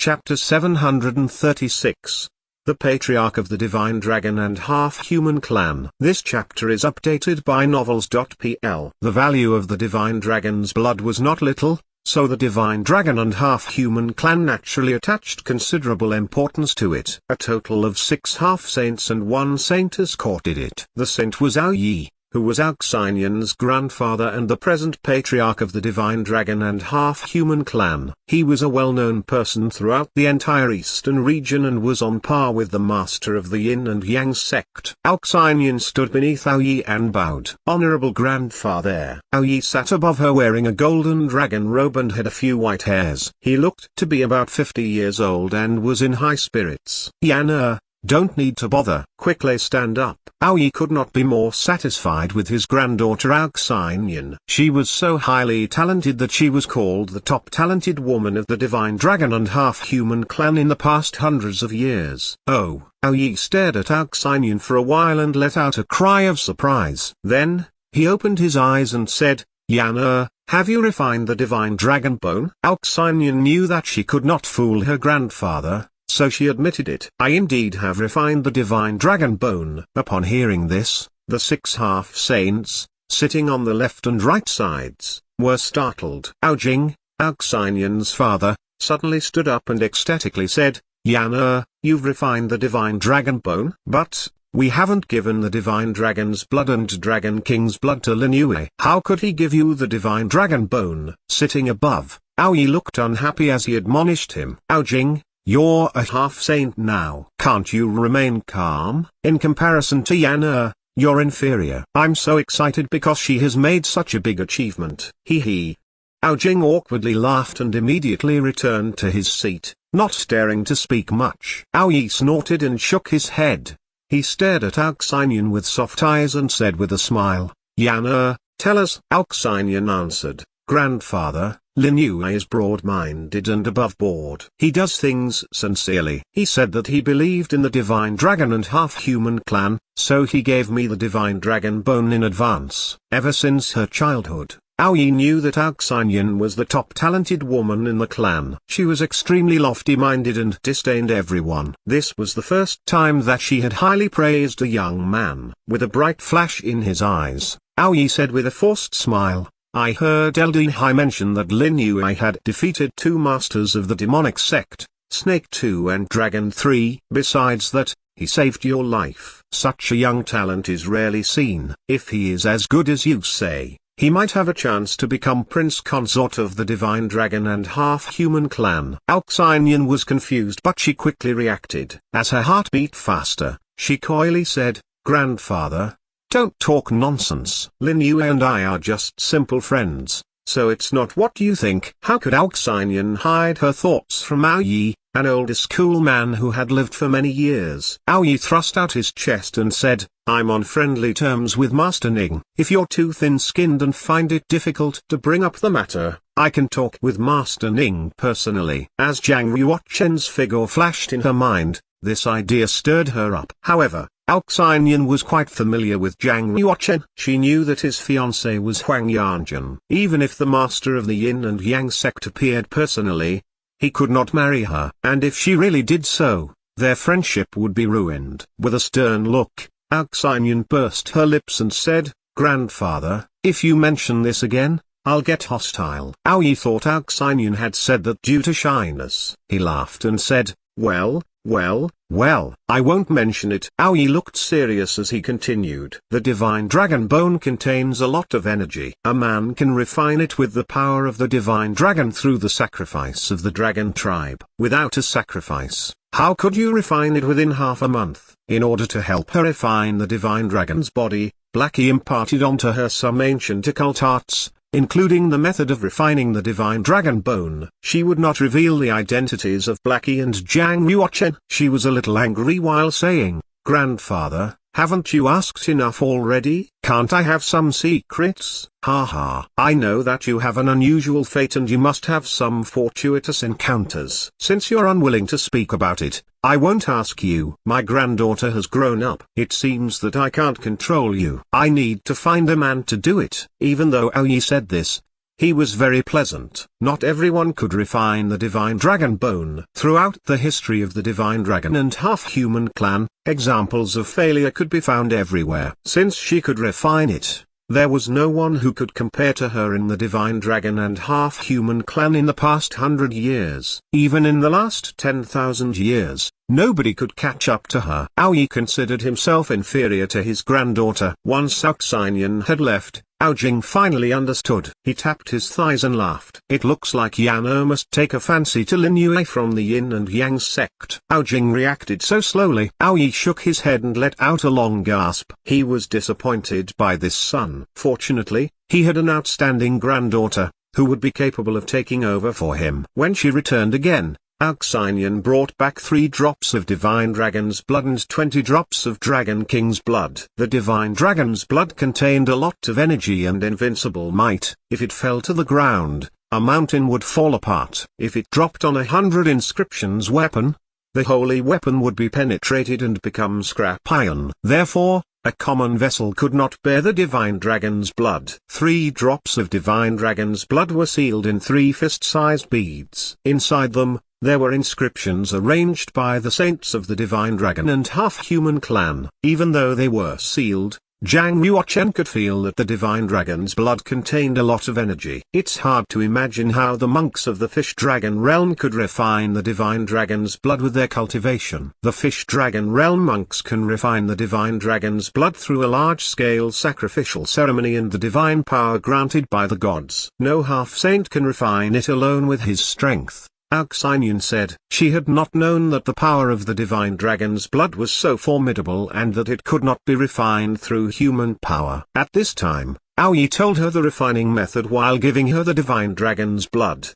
Chapter 736. The Patriarch of the Divine Dragon and Half-Human Clan. This chapter is updated by novels.pl. The value of the Divine Dragon's blood was not little, so the Divine Dragon and Half-Human Clan naturally attached considerable importance to it. A total of 6 half-saints and 1 saintess courted it. The saint was Ao Yi, who was Alcynion's grandfather and the present patriarch of the Divine Dragon and Half-Human Clan. He was a well-known person throughout the entire eastern region and was on par with the master of the Yin and Yang sect. Alcynion stood beneath Ao Yi and bowed. Honorable grandfather. Ao Yi sat above her wearing a golden dragon robe and had a few white hairs. He looked to be about 50 years old and was in high spirits. Yana, don't need to bother. Quickly stand up. Ao Yi could not be more satisfied with his granddaughter Alcynion. She was so highly talented that she was called the top talented woman of the Divine Dragon and Half-Human Clan in the past hundreds of years. Oh! Ao Yi stared at Alcynion for a while and let out a cry of surprise. Then, he opened his eyes and said, Yana, have you refined the Divine Dragon bone? Alcynion knew that she could not fool her grandfather, so she admitted it. I indeed have refined the Divine Dragon bone. Upon hearing this, the 6 half-saints, sitting on the left and right sides, were startled. Ao Jing, Alcynion's father, suddenly stood up and ecstatically said, Yana, you've refined the Divine Dragon bone? But, we haven't given the Divine Dragon's blood and Dragon King's blood to Lin Yue. How could he give you the Divine Dragon bone? Sitting above, Ao Yi looked unhappy as he admonished him. Ao Jing, you're a half-saint now. Can't you remain calm? In comparison to Yana, you're inferior. I'm so excited because she has made such a big achievement. Hee hee. Ao Jing awkwardly laughed and immediately returned to his seat, not daring to speak much. Ao Yi snorted and shook his head. He stared at Alcynion with soft eyes and said with a smile, Yana, tell us. Alcynion answered, Grandfather, Lin Yue is broad-minded and above-board. He does things sincerely. He said that he believed in the Divine Dragon and Half-Human Clan, so he gave me the Divine Dragon bone in advance. Ever since her childhood, Ao Yi knew that Alcynion was the top talented woman in the clan. She was extremely lofty-minded and disdained everyone. This was the first time that she had highly praised a young man. With a bright flash in his eyes, Ao Yi said with a forced smile, I heard Elder Hai mention that Lin Yue had defeated 2 masters of the demonic sect, Snake 2 and Dragon 3. Besides that, he saved your life. Such a young talent is rarely seen. If he is as good as you say, he might have a chance to become Prince Consort of the Divine Dragon and Half-Human Clan. Alcynion was confused, but she quickly reacted. As her heart beat faster, she coyly said, Grandfather, don't talk nonsense. Lin Yue and I are just simple friends, so it's not what you think. How could Alcynion hide her thoughts from Ao Yi, an older school man who had lived for many years? Ao Yi thrust out his chest and said, I'm on friendly terms with Master Ning. If you're too thin-skinned and find it difficult to bring up the matter, I can talk with Master Ning personally. As Zhang Yuochen's figure flashed in her mind, this idea stirred her up. However, Alcynion was quite familiar with Zhang Yuochen. She knew that his fiancée was Huang Yanjun. Even if the master of the Yin and Yang sect appeared personally, he could not marry her. And if she really did so, their friendship would be ruined. With a stern look, Alcynion pursed her lips and said, Grandfather, if you mention this again, I'll get hostile. Ao Yi thought Alcynion had said that due to shyness. He laughed and said, well, I won't mention it. Ao Yi looked serious as he continued. The Divine Dragon bone contains a lot of energy. A man can refine it with the power of the Divine Dragon through the sacrifice of the Dragon tribe. Without a sacrifice, how could you refine it within half a month? In order to help her refine the Divine Dragon's body, Blackie imparted onto her some ancient occult arts, including the method of refining the Divine Dragon bone. She would not reveal the identities of Blackie and Zhang Yuochen. She was a little angry while saying, Grandfather, haven't you asked enough already? Can't I have some secrets? Ha. I know that you have an unusual fate and you must have some fortuitous encounters. Since you're unwilling to speak about it, I won't ask you. My granddaughter has grown up. It seems that I can't control you. I need to find a man to do it. Even though Ao Yi said this, He was very pleasant. Not everyone could refine the divine dragon bone. Throughout the history of the divine dragon and half-human clan, examples of failure could be found everywhere. Since she could refine it, there was no one who could compare to her in the divine dragon and half-human clan in the past 100 years. Even in the last 10,000 years, nobody could catch up to her. Aoi considered himself inferior to his granddaughter. Once Aoxinian had left, Aojing finally understood. He tapped his thighs and laughed. It looks like Yano must take a fancy to Lin Yue from the Yin and Yang sect. Aojing reacted so slowly. Aoi shook his head and let out a long gasp. He was disappointed by this son. Fortunately, he had an outstanding granddaughter, who would be capable of taking over for him. When she returned again, Aoxinian brought back 3 drops of Divine Dragon's blood and 20 drops of Dragon King's blood. The Divine Dragon's blood contained a lot of energy and invincible might. If it fell to the ground, a mountain would fall apart. If it dropped on 100 inscriptions weapon, the holy weapon would be penetrated and become scrap iron. Therefore, a common vessel could not bear the Divine Dragon's blood. 3 drops of Divine Dragon's blood were sealed in 3 fist-sized beads. Inside them, there were inscriptions arranged by the saints of the Divine Dragon and half-human clan. Even though they were sealed, Zhang Yuochen could feel that the Divine Dragon's blood contained a lot of energy. It's hard to imagine how the monks of the Fish Dragon realm could refine the Divine Dragon's blood with their cultivation. The Fish Dragon realm monks can refine the Divine Dragon's blood through a large-scale sacrificial ceremony and the divine power granted by the gods. No half-saint can refine it alone with his strength. Aoxinian said. She had not known that the power of the Divine Dragon's blood was so formidable and that it could not be refined through human power. At this time, Aoi told her the refining method while giving her the Divine Dragon's blood.